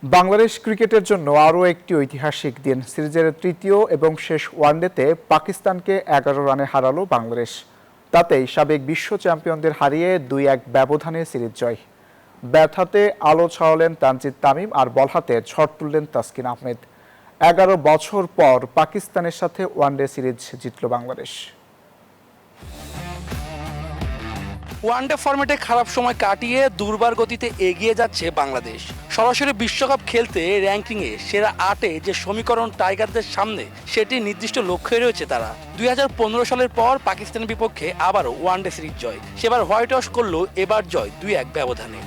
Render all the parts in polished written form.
বাংলাদেশ ক্রিকেটের জন্য আরও একটি ঐতিহাসিক দিন। সিরিজের তৃতীয় এবং শেষ ওয়ানডেতে পাকিস্তানকে ১১ রানে হারালো বাংলাদেশ। তাতেই সাবেক বিশ্ব চ্যাম্পিয়নদের হারিয়ে ২-১ ব্যবধানে সিরিজ জয়। ব্যাট হাতে আলো ছড়ালেন তানজিদ তামিম, আর বল হাতে ঝড় তুললেন তাসকিন আহমেদ। ১১ বছর পর পাকিস্তানের সাথে ওয়ানডে সিরিজ জিতল বাংলাদেশ। ওয়ানডে ফরম্যাটে খারাপ সময় কাটিয়ে দুর্বার গতিতে এগিয়ে যাচ্ছে বাংলাদেশ। সরাসরি বিশ্বকাপ খেলতে র্যাঙ্কিংয়ে সেরা ৮-এ যে সমীকরণ টাইগারদের সামনে, সেটি নির্দিষ্ট লক্ষ্যে রয়েছে তারা। ২০১৫ সালের পর পাকিস্তানের বিপক্ষে আবারও ওয়ানডে সিরিজ জয়। সেবার হোয়াইট ওয়াশ করলো, এবার জয় ২-১ ব্যবধানে।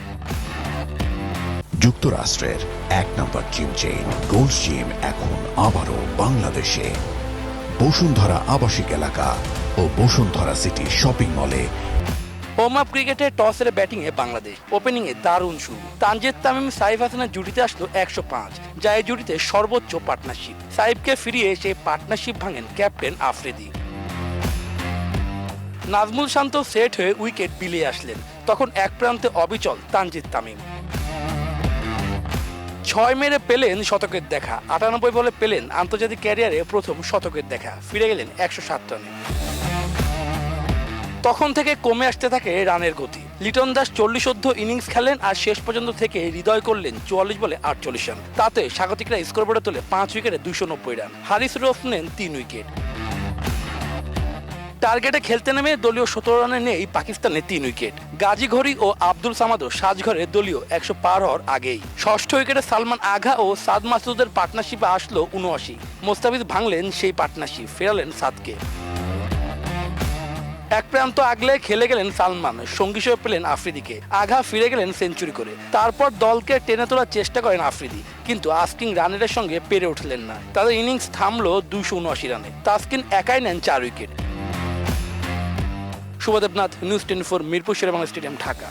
যুক্তরাষ্ট্রের ১ নম্বর জিম চেইন গোল্ড জিম এখন আবারও বাংলাদেশে। বসুন্ধরা আবাসিক এলাকা ও বসুন্ধরা সিটি শপিং মলে। হোম আপ ক্রিকেটে টসের ব্যাটিংয়ে বাংলাদেশ, ওপেনিংয়ে দারুণ শুরু। তানজিদ তামিম সাইফ হাসানের জুটিতে আসলো ১০৫, যা এই জুটিতে সর্বোচ্চ পার্টনারশিপ। সাইফকে ফিরিয়ে সেই পার্টনারশিপ ভাঙেন ক্যাপ্টেন আফ্রিদি। নাজমুল শান্ত সেট হয়ে উইকেট বিলিয়ে আসলেন, তখন এক প্রান্তে অবিচল তানজিদ তামিম। ৬ মেরে পেলেন শতকের দেখা, ৯৮ বলে পেলেন আন্তর্জাতিক ক্যারিয়ারে প্রথম শতকের দেখা, ফিরে গেলেন ১০৭ রানে। তখন থেকে কমে আসতে থাকে রানের গতি। লিটন দাস ৪০ ইনিংস খেলেন, আর শেষ পর্যন্ত থেকে হৃদয় করলেন ৪৪ বলে ৪৮ রান। তাতে স্বাগতিকরা স্কোরবোর্ডে তোলে ৫ উইকেটে ২৯০ রান। হারিস রফ নেন ৩ উইকেট। টার্গেটে খেলতে নেমে দলীয় ১৭ রানে নেই পাকিস্তানের ৩ উইকেট। গাজী ঘড়ি ও আব্দুল সামাদও সাজঘরে দলীয় ১০০ পার হওয়ার আগেই। ষষ্ঠ উইকেটে সালমান আগা ও সাদ মাসুদের পার্টনারশিপে আসলো ৭৯। মোস্তাফিজ ভাঙলেন সেই পার্টনারশিপ, ফেরালেন সাদকে। এক প্রান্ত আগলে খেলে গেলেন সালমান, সঙ্গী হিসেবে পেলেন আফ্রিদিকে। আঘা ফিরে গেলেন সেঞ্চুরি করে। তারপর দলকে টেনে তোলার চেষ্টা করেন আফ্রিদি, কিন্তু আস্কিং রানের সঙ্গে পেরে উঠলেন না। তাদের ইনিংস থামলো ২৭৯ রানে। তাসকিন একাই নেন ৪ wicket. Shubhodebnath, news 24, Mirpur Sherebangla stadium, Dhaka.